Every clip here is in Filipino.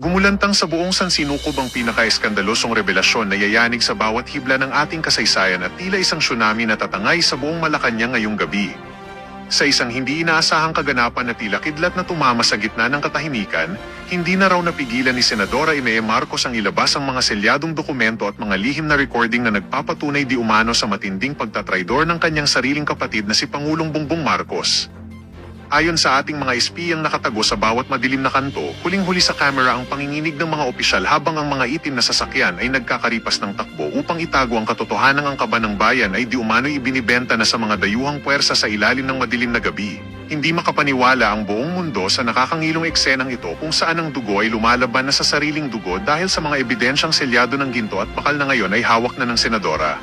Gumulantang sa buong sansinukob ang pinaka-eskandalosong revelasyon na yayanig sa bawat hibla ng ating kasaysayan at tila isang tsunami na tatangay sa buong Malacanang ngayong gabi. Sa isang hindi inaasahang kaganapan na tila kidlat na tumama sa gitna ng katahimikan, hindi na raw napigilan ni Senadora Imee Marcos ang ilabas ang mga selyadong dokumento at mga lihim na recording na nagpapatunay di umano sa matinding pagtatraidor ng kanyang sariling kapatid na si Pangulong Bongbong Marcos. Ayon sa ating mga espiyang nakatago sa bawat madilim na kanto, huling-huli sa kamera ang panginginig ng mga opisyal habang ang mga itim na sasakyan ay nagkakaripas ng takbo upang itago ang katotohanang ang kaban ng bayan ay di umano'y ibinibenta na sa mga dayuhang puwersa sa ilalim ng madilim na gabi. Hindi makapaniwala ang buong mundo sa nakakangilong eksenang ito kung saan ang dugo ay lumalaban na sa sariling dugo dahil sa mga ebidensyang selyado ng ginto at bakal na ngayon ay hawak na ng senadora.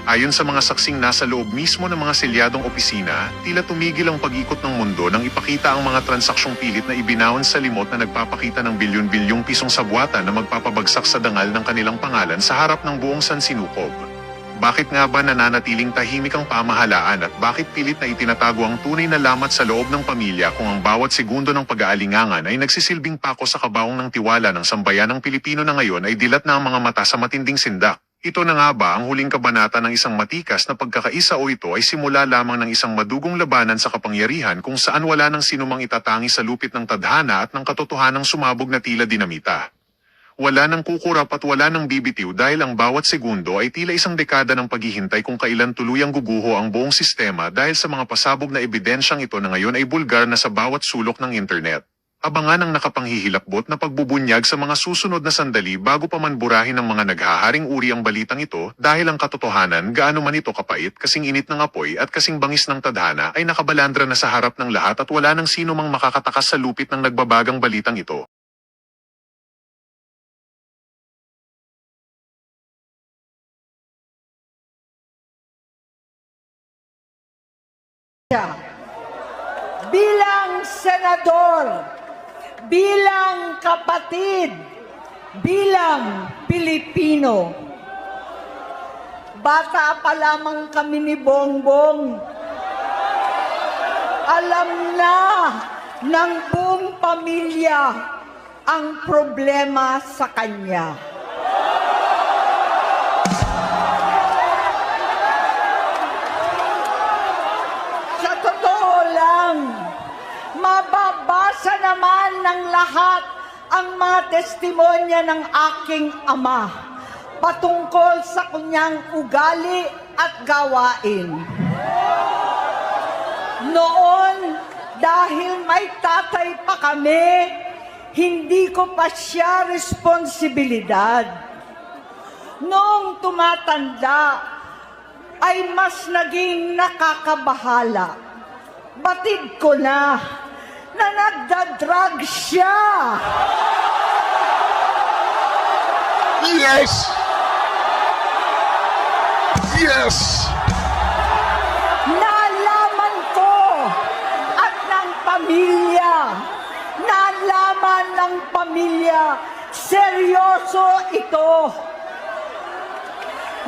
Ayon sa mga saksing nasa loob mismo ng mga selyadong opisina, tila tumigil ang pag-ikot ng mundo nang ipakita ang mga transaksyong pilit na ibinaon sa limot na nagpapakita ng bilyon-bilyong pisong sabwatan na magpapabagsak sa dangal ng kanilang pangalan sa harap ng buong sansinukob. Bakit nga ba nananatiling tahimik ang pamahalaan at bakit pilit na itinatago ang tunay na lamat sa loob ng pamilya kung ang bawat segundo ng pag-aalingangan ay nagsisilbing pako sa kabaong ng tiwala ng sambayanang Pilipino na ngayon ay dilat na ang mga mata sa matinding sindak? Ito na nga ba ang huling kabanata ng isang matikas na pagkakaisa o ito ay simula lamang ng isang madugong labanan sa kapangyarihan kung saan wala nang sinumang itatangi sa lupit ng tadhana at ng katotohanang sumabog na tila dinamita. Wala nang kukurap at wala nang bibitiw dahil ang bawat segundo ay tila isang dekada ng paghihintay kung kailan tuluyang guguho ang buong sistema dahil sa mga pasabog na ebidensyang ito na ngayon ay bulgar na sa bawat sulok ng internet. Abangan ang nakapanghihilakbot na pagbubunyag sa mga susunod na sandali bago pa man burahin ng mga naghaharing uri ang balitang ito dahil ang katotohanan gaano man ito kapait, kasing init ng apoy at kasing bangis ng tadhana ay nakabalandra na sa harap ng lahat at wala nang sino mang makakatakas sa lupit ng nagbabagang balitang ito. Bilang senador, bilang kapatid, bilang Pilipino. Bata pa lamang kami ni Bongbong. Alam na ng buong pamilya ang problema sa kanya. Sa totoo lang, mababasa naman ng lahat ang mga testimonya ng aking ama patungkol sa kanyang ugali at gawain. Noon, dahil may tatay pa kami, hindi ko pa siya responsibilidad. Noong tumatanda, ay mas naging nakakabahala. Batid ko na nagdadrag siya. Yes! Yes! Nalaman ko at ng pamilya, nalaman ng pamilya, seryoso ito.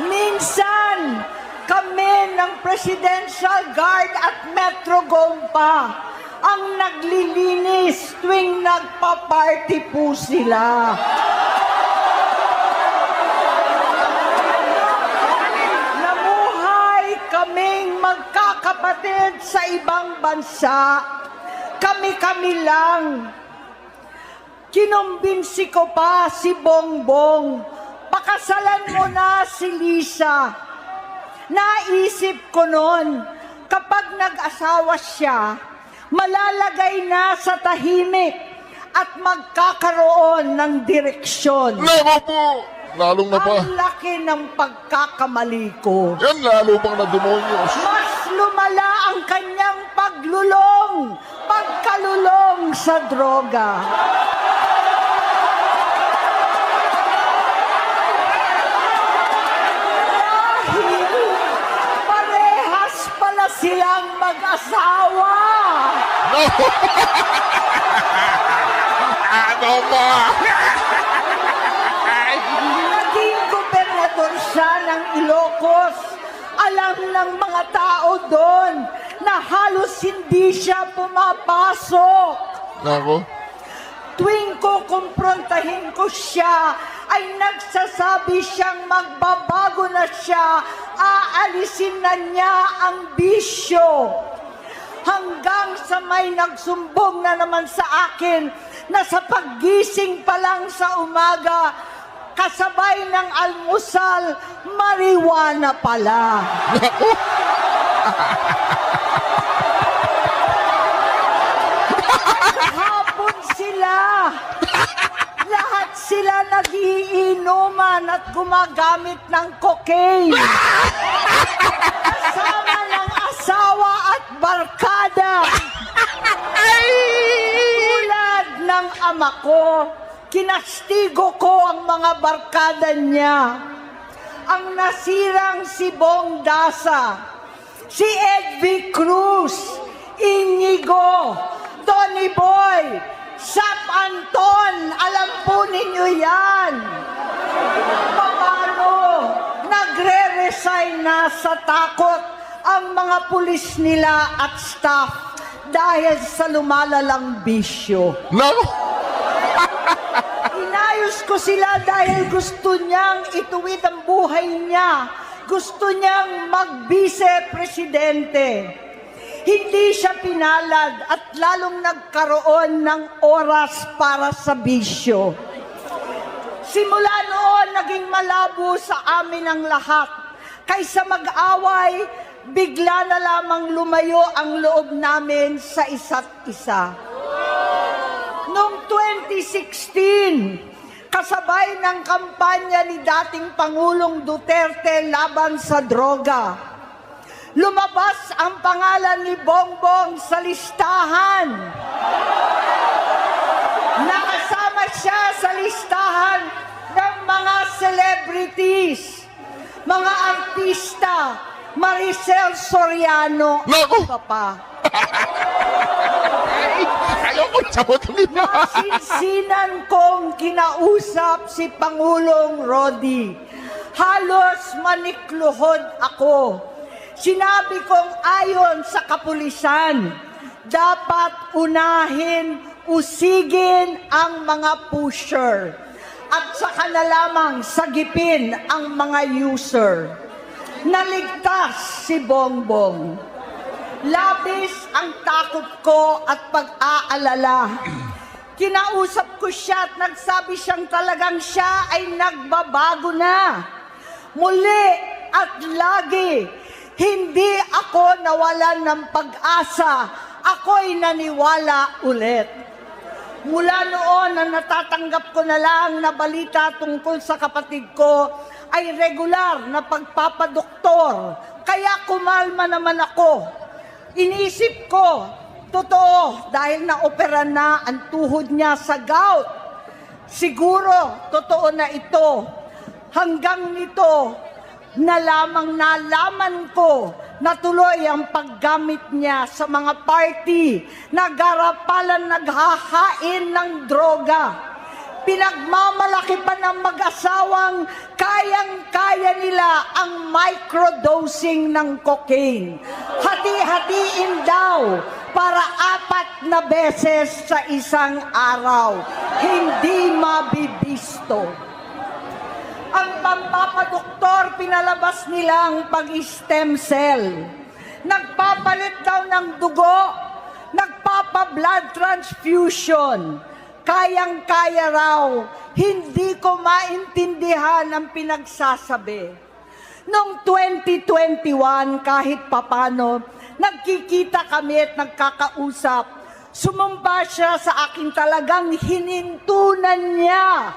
Minsan, kami ng Presidential Guard at Metro Gompa ang naglilinis tuwing nagpa-party po sila. Namuhay kaming magkakapatid sa ibang bansa. Kami-kami lang. Kinumbinsi ko pa si Bongbong, pakasalan mo na si Lisa. Naisip ko noon, kapag nag-asawa siya, malalagay na sa tahimik at magkakaroon ng direksyon. Lalo po! Lalong na pa. Ang laki ng pagkakamali ko. Yan lalo pang na-demonyos. Mas lumala ang kanyang pagkalulong sa droga. Silang mag-asawa. No! Ano ba? Naging gobernador siya ng Ilocos. Alam ng mga tao doon na halos hindi siya pumapasok. Nako? tuwing kukumprontahin ko siya, ay nagsasabi siyang magbabago na siya, aalisin na niya ang bisyo. Hanggang sa may nagsumbong na naman sa akin na sa paggising pa lang sa umaga, kasabay ng almusal, marijuana pala. Hapon sila. Lahat sila nagiinuman at gumagamit ng cocaine. Kasama ng asawa at barkada. Tulad ng ama ko, kinastigo ko ang mga barkada niya. Ang nasirang si Bong Dasa, si Edvi Cruz, Inigo, Tony Boy, Sap Anton, alam po ninyo yan. Paano nagre-resign na sa takot ang mga pulis nila at staff dahil sa lumalalang bisyo. Nako! Inayos ko sila dahil gusto niyang ituwid ang buhay niya. Gusto niyang mag-vice-presidente. Hindi siya pinalad at lalong nagkaroon ng oras para sa bisyo. Simula noon, naging malabo sa amin ang lahat. Kaysa mag-away, bigla na lamang lumayo ang loob namin sa isa't isa. Noong 2016, kasabay ng kampanya ni dating Pangulong Duterte laban sa droga, lumabas ang pangalan ni Bongbong sa listahan. Nakasama siya sa listahan ng mga celebrities, mga artista, Maricel Soriano, at iba pa. Ayoko sabutin niya. Sinsinan kong kinausap si Pangulong Rodi. Halos manikluhod ako. Sinabi kong ayon sa kapulisan, dapat unahin, usigin ang mga pusher at saka na lamang sagipin ang mga user. Naligtas si Bongbong. Labis ang takot ko at pag-aalala. Kinausap ko siya at nagsabi siyang talagang siya ay nagbabago na. Muli at lagi, hindi ako nawalan ng pag-asa. Ako'y naniwala ulit. Mula noon na natatanggap ko na lang na balita tungkol sa kapatid ko ay regular na pagpapadoktor. Kaya kumalma naman ako. Inisip ko, totoo, dahil naopera na ang tuhod niya sa gout. Siguro, totoo na ito. Hanggang nito, nalaman ko na tuloy ang paggamit niya sa mga party na garapalan naghahain ng droga. Pinagmamalaki pa ng mag-asawang kayang-kaya nila ang microdosing ng cocaine. Hati-hatiin daw para 4 na beses sa isang araw. Hindi mabibisto. Ang pampapadoktor, pinalabas nilang pag-stem cell. Nagpapalit daw ng dugo, nagpapa-blood transfusion. Kayang-kaya raw, hindi ko maintindihan ang pinagsasabi. Noong 2021, kahit papano, nagkikita kami at nagkakausap. Sumamba siya sa akin, talagang hinintunan niya.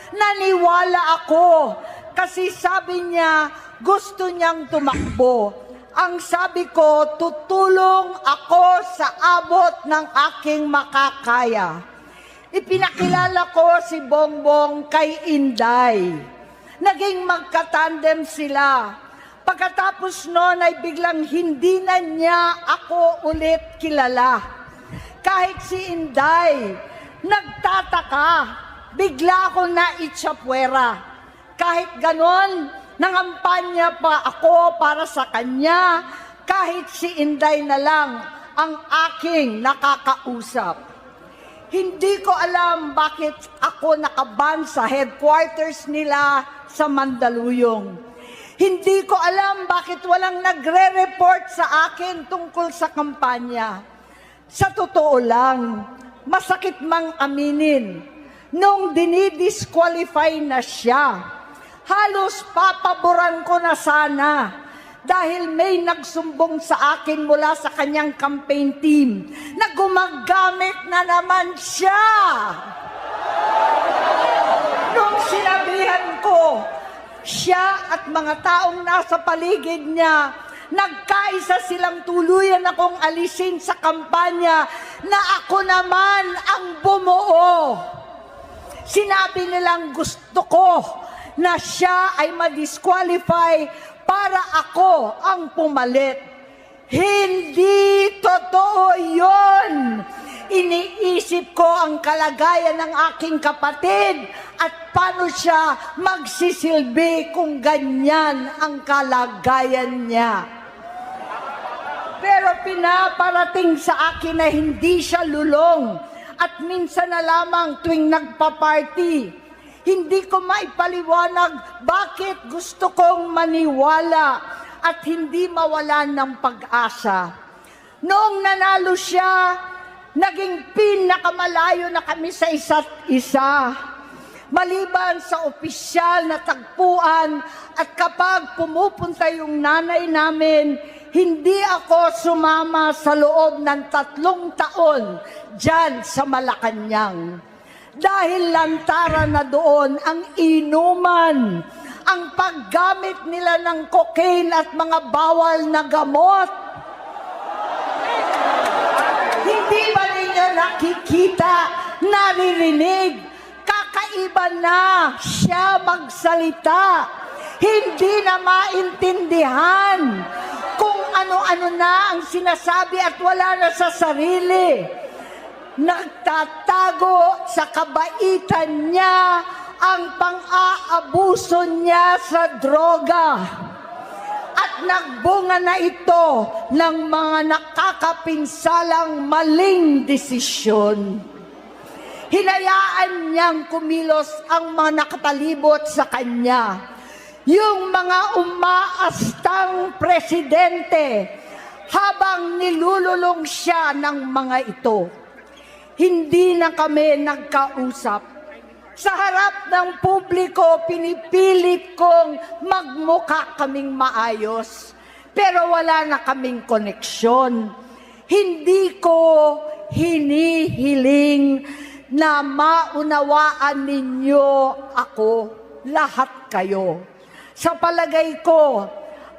Naniwala ako kasi sabi niya gusto niyang tumakbo. Ang sabi ko, tutulong ako sa abot ng aking makakaya. Ipinakilala ko si Bongbong kay Inday. Naging magkatandem sila. Pagkatapos noon ay biglang hindi na niya ako ulit kilala. Kahit si Inday, nagtataka, bigla ako naitsapwera. Kahit ganon, nangampanya pa ako para sa kanya, kahit si Inday na lang ang aking nakakausap. Hindi ko alam bakit ako nakaban sa headquarters nila sa Mandaluyong. Hindi ko alam bakit walang nagre-report sa akin tungkol sa kampanya. Sa totoo lang, masakit mang aminin, nung dinidisqualify na siya, halos papaboran ko na sana dahil may nagsumbong sa akin mula sa kanyang campaign team na gumagamit na naman siya. Nung sinabihan ko, siya at mga taong nasa paligid niya, nagkaisa silang tuluyan akong alisin sa kampanya na ako naman ang bumuo. Sinabi nilang gusto ko na siya ay ma-disqualify para ako ang pumalit. Hindi totoo yun. Iniisip ko ang kalagayan ng aking kapatid at paano siya magsisilbi kung ganyan ang kalagayan niya. Pero pinaparating sa akin na hindi siya lulong at minsan na lamang tuwing nagpa-party. Hindi ko maipaliwanag bakit gusto kong maniwala at hindi mawalan ng pag-asa. Noong nanalo siya, naging pinakamalayo na kami sa isa't isa. Maliban sa opisyal na tagpuan at kapag pumupunta yung nanay namin, hindi ako sumama sa loob ng 3 taon dyan sa Malacanang. Dahil lantaran na doon ang inuman, ang paggamit nila ng cocaine at mga bawal na gamot. Hindi ba ninyo nakikita, naririnig, kakaiba na siya magsalita. Hindi na maintindihan kung ano-ano na ang sinasabi at wala na sa sarili. Nagtatago sa kabaitan niya ang pang-aabuso niya sa droga. At nagbunga na ito ng mga nakakapinsalang maling desisyon. Hinayaan niyang kumilos ang mga nakatalibot sa kanya. Yung mga umaastang presidente habang nilululong siya ng mga ito. Hindi na kami nagkausap. Sa harap ng publiko, pinipilit kong magmukha kaming maayos. Pero wala na kaming koneksyon. Hindi ko hinihiling na maunawaan ninyo ako, lahat kayo. Sa palagay ko,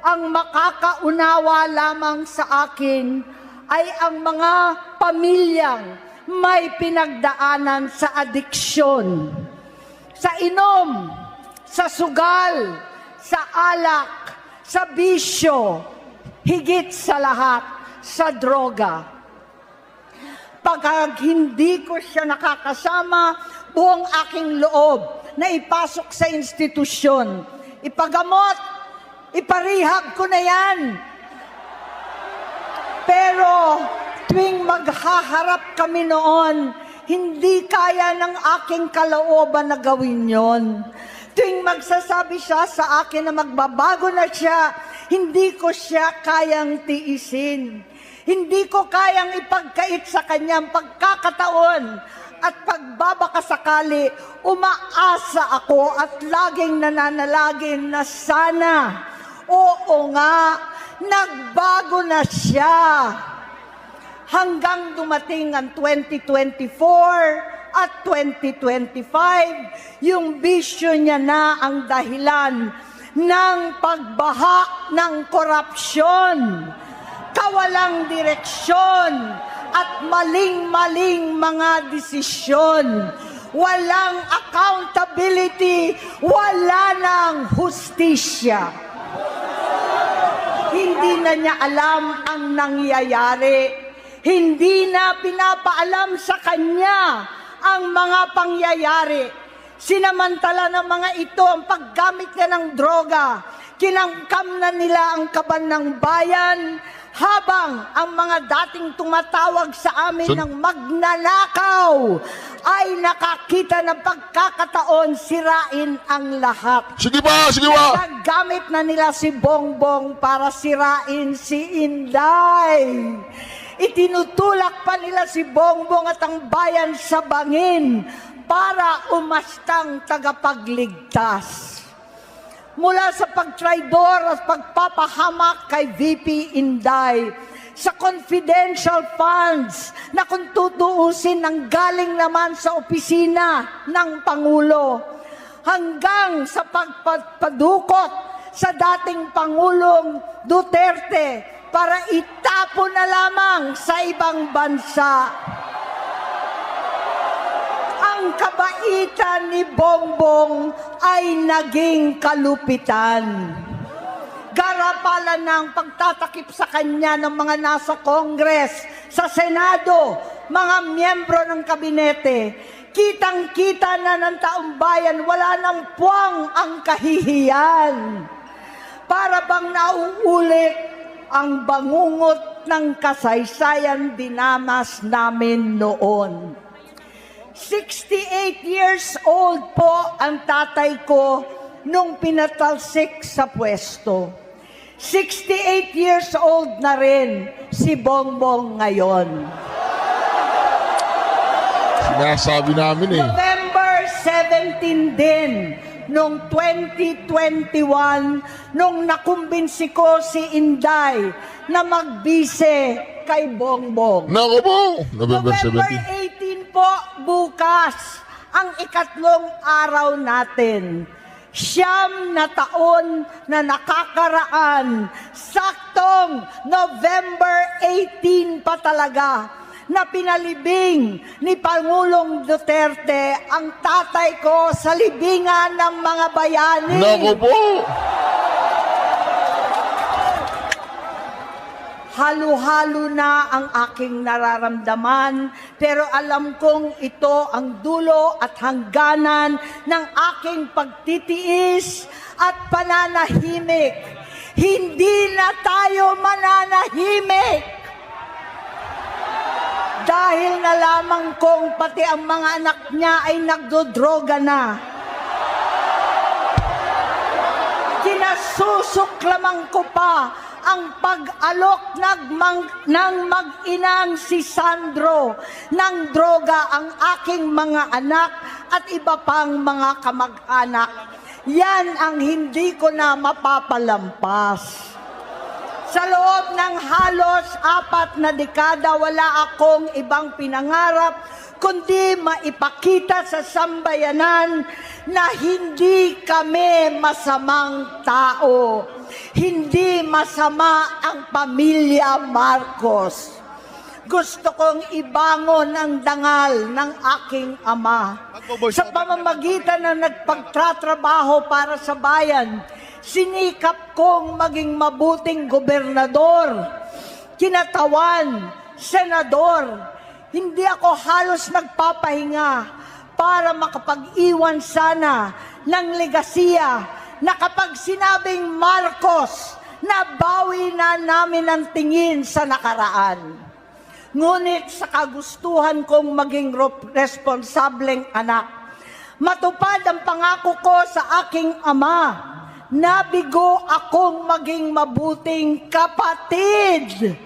ang makakaunawa lamang sa akin ay ang mga pamilyang may pinagdaanan sa adiksyon, sa inom, sa sugal, sa alak, sa bisyo, higit sa lahat, sa droga. Pag hindi ko siya nakakasama, buong aking loob na ipasok sa institusyon, ipagamot, iparehab ko na yan. Pero tuwing maghaharap kami noon, hindi kaya ng aking kalooban na gawin yon. Tuwing magsasabi siya sa akin na magbabago na siya, hindi ko siya kayang tiisin. Hindi ko kayang ipagkait sa kanyang pagkakataon at pagbabakasakali, umaasa ako at laging nananalangin na sana, oo nga, nagbago na siya. Hanggang dumating ang 2024 at 2025, yung bisyo niya na ang dahilan ng pagbaha ng korupsyon, kawalang direksyon, at maling-maling mga desisyon. Walang accountability, wala nang hustisya. Hindi na niya alam ang nangyayari. Hindi na pinapaalam sa kanya ang mga pangyayari. Sinamantala ng mga ito ang paggamit niya ng droga. Kinangkam na nila ang kaban ng bayan Habang ang mga dating tumatawag sa amin ng magnanakaw ay nakakita ng pagkakataon sirain ang lahat. Sige pa, sige pa. Nagamit na nila si Bongbong para sirain si Inday. Itinutulak pa nila si Bongbong at ang bayan sa bangin para umastang tagapagligtas. Mula sa pagtraidor at pagpapahamak kay VP Inday, sa confidential funds na kung tutuusin ang galing naman sa opisina ng Pangulo, hanggang sa pagpadukot sa dating Pangulong Duterte para itapon na lamang sa ibang bansa. Ang kabaitan ni Bongbong ay naging kalupitan. Garapalan ng pagtatakip sa kanya ng mga nasa Congress, sa Senado, mga miyembro ng kabinete. Kitang-kita na ng taong bayan, wala nang puwang ang kahihiyan. Para bang nauulit ang bangungot ng kasaysayan dinamas namin noon. 68 years old po ang tatay ko nung pinatalsik sa pwesto. 68 years old na rin si Bongbong ngayon. Sinasabi namin eh. November 17 din, nung 2021, nung nakumbinsi ko si Inday na magbise kay Bongbong. Naku po, November November 17. 18 po, bukas, ang ikatlong araw natin. 9 na taon na nakakaraan, saktong November 18 pa talaga, na pinalibing ni Pangulong Duterte ang tatay ko sa libingan ng mga bayani. Naku po. Halo-halo na ang aking nararamdaman, pero alam kong ito ang dulo at hangganan ng aking pagtitiis at pananahimik. Hindi na tayo mananahimik. Dahil nalaman kong pati ang mga anak niya ay nagdodroga na. Kinasusuklaman ko pa ang pag-alok ng mag-inang si Sandro ng droga ang aking mga anak at iba pang mga kamag-anak. Yan ang hindi ko na mapapalampas. Sa loob ng halos 4 na dekada, wala akong ibang pinangarap kundi maipakita sa sambayanan na hindi kami masamang tao. Hindi masama ang pamilya Marcos. Gusto kong ibangon ang dangal ng aking ama. Sa pamamagitan ng nagpagtatrabaho para sa bayan, sinikap kong maging mabuting gobernador, kinatawan, senador. Hindi ako halos nagpapahinga para makapag-iwan sana ng legasiya na kapag sinabing Marcos, nabawi na namin ang tingin sa nakaraan. Ngunit sa kagustuhan kong maging responsableng anak, matupad ang pangako ko sa aking ama, nabigo akong maging mabuting kapatid.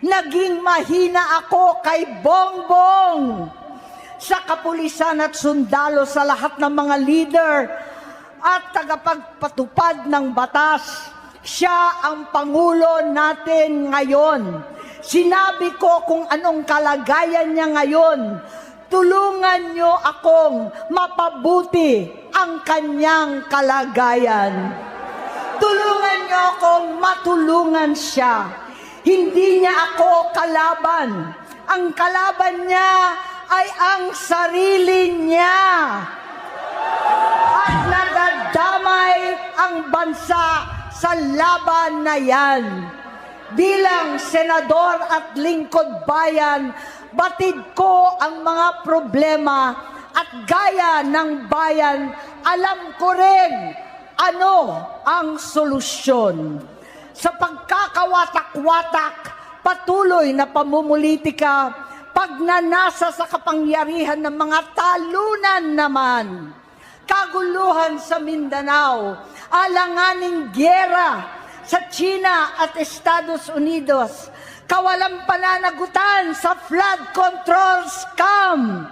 Naging mahina ako kay Bongbong. Sa kapulisan at sundalo, sa lahat ng mga leader at tagapagpatupad ng batas, siya ang Pangulo natin ngayon. Sinabi ko kung anong kalagayan niya ngayon. Tulungan niyo akong mapabuti ang kanyang kalagayan. Tulungan niyo akong matulungan siya. Hindi niya ako kalaban. Ang kalaban niya ay ang sarili niya. At nadadamay ang bansa sa laban na yan. Bilang senador at lingkod bayan, batid ko ang mga problema at gaya ng bayan, alam ko rin ano ang solusyon. sa pagkakawatak-watak, patuloy na pamumulitika, pagnanasa sa kapangyarihan ng mga talunan naman, kaguluhan sa Mindanao, alanganing gyera sa China at Estados Unidos, kawalang pananagutan sa flood control scam,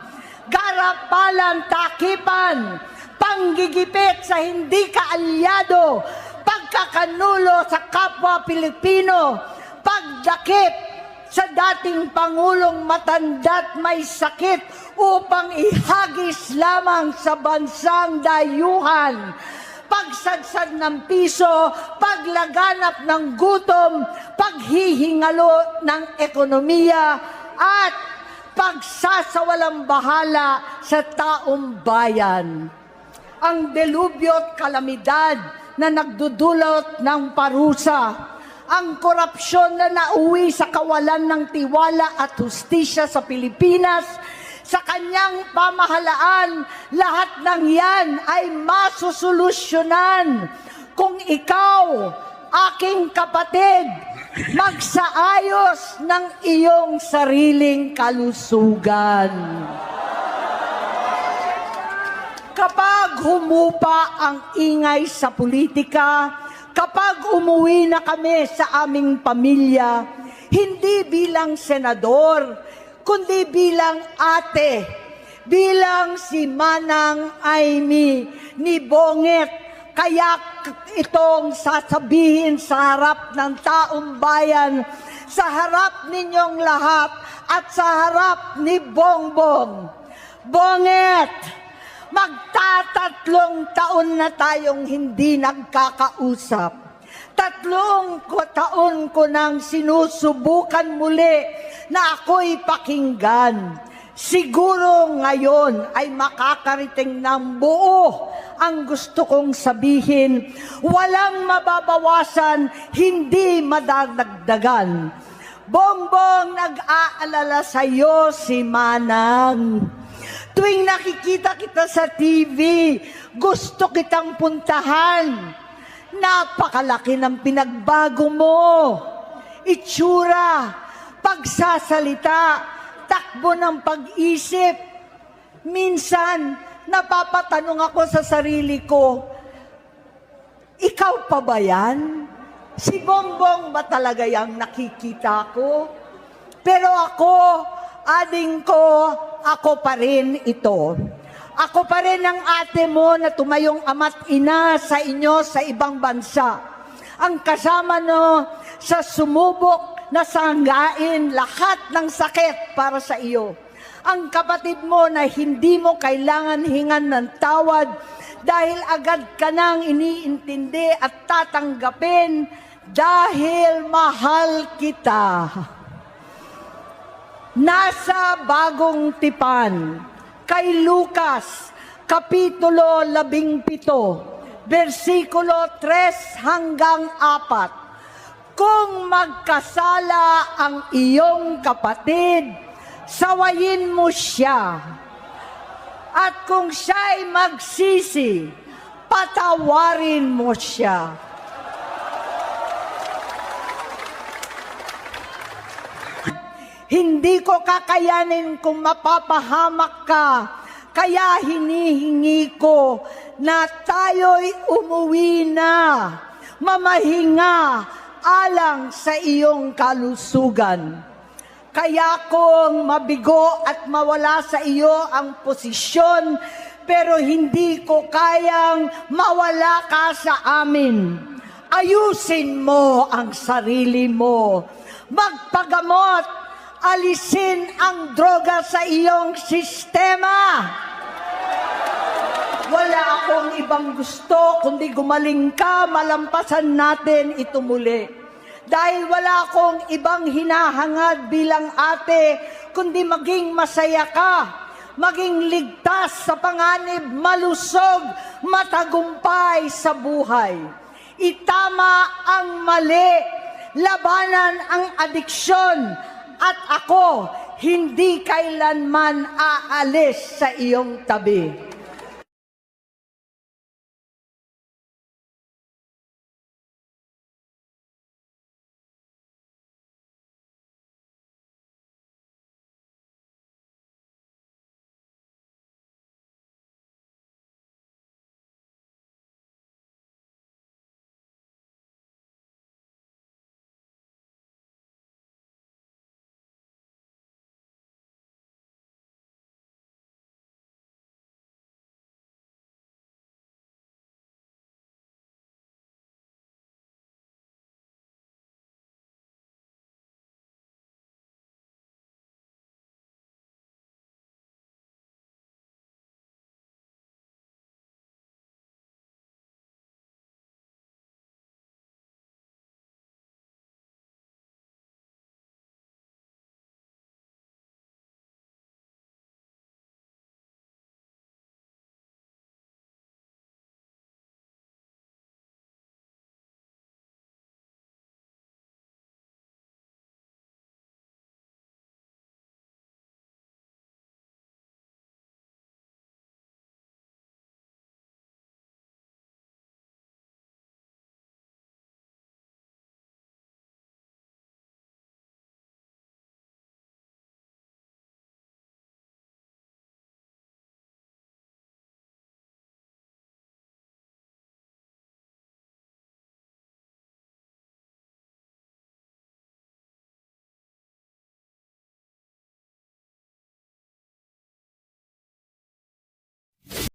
garapalan takipan, panggigipit sa hindi kaalyado, pagkakanulo sa kapwa Pilipino, pagdakip sa dating Pangulong matanda't may sakit upang ihagis lamang sa bansang dayuhan, pagsadsad ng piso, paglaganap ng gutom, paghihingalo ng ekonomiya, at pagsasawalang bahala sa taong bayan. Ang delubyo at kalamidad na nagdudulot ng parusa, ang korupsyon na nauwi sa kawalan ng tiwala at hustisya sa Pilipinas, sa kanyang pamahalaan, lahat ng yan ay masusolusyonan kung ikaw, aking kapatid, magsaayos ng iyong sariling kalusugan. Kapag humupa ang ingay sa politika, kapag umuwi na kami sa aming pamilya, hindi bilang senador, kundi bilang ate, bilang si Manang Amy ni Bonget, kaya itong sasabihin sa harap ng taong bayan, sa harap ninyong lahat at sa harap ni Bongbong. Bonget, magtatatlong taon na tayong hindi nagkakausap. 3 taon ko nang sinusubukan muli na ako'y pakinggan. Siguro ngayon ay makakariting ng buo ang gusto kong sabihin. Walang mababawasan, hindi madadagdagan. Bongbong, nag-aalala sa'yo si Manang. Tuwing nakikita kita sa TV, gusto kitang puntahan. Napakalaki ng pinagbago mo. Itsura, pagsasalita, takbo ng pag-isip. Minsan, napapatanong ako sa sarili ko, ikaw pa ba yan? Si Bongbong ba talaga yung nakikita ko? Pero ako, ading ko, ako pa rin ito. Ako pa rin ang ate mo na tumayong ama't ina sa inyo sa ibang bansa. Ang kasama no sa sumubok na sanggain lahat ng sakit para sa iyo. Ang kapatid mo na hindi mo kailangan hingan ng tawad dahil agad ka nang iniintindi at tatanggapin dahil mahal kita. Nasa Bagong Tipan, kay Lucas, Kapitulo 17, versikulo 3 hanggang 4. Kung magkasala ang iyong kapatid, sawayin mo siya. At kung siya'y magsisi, patawarin mo siya. Hindi ko kakayanin kung mapapahamak ka, kaya hinihingi ko na tayo'y umuwi na, mamahinga alang sa iyong kalusugan. Kaya kung mabigo at mawala sa iyo ang posisyon, pero hindi ko kayang mawala ka sa amin. Ayusin mo ang sarili mo. Magpagamot. Alisin ang droga sa iyong sistema. Wala akong ibang gusto kundi gumaling ka, malampasan natin ito muli. Dahil wala akong ibang hinahangad bilang ate, kundi maging masaya ka, maging ligtas sa panganib, malusog, matagumpay sa buhay. Itama ang mali, labanan ang adiksyon, at ako hindi kailanman aalis sa iyong tabi.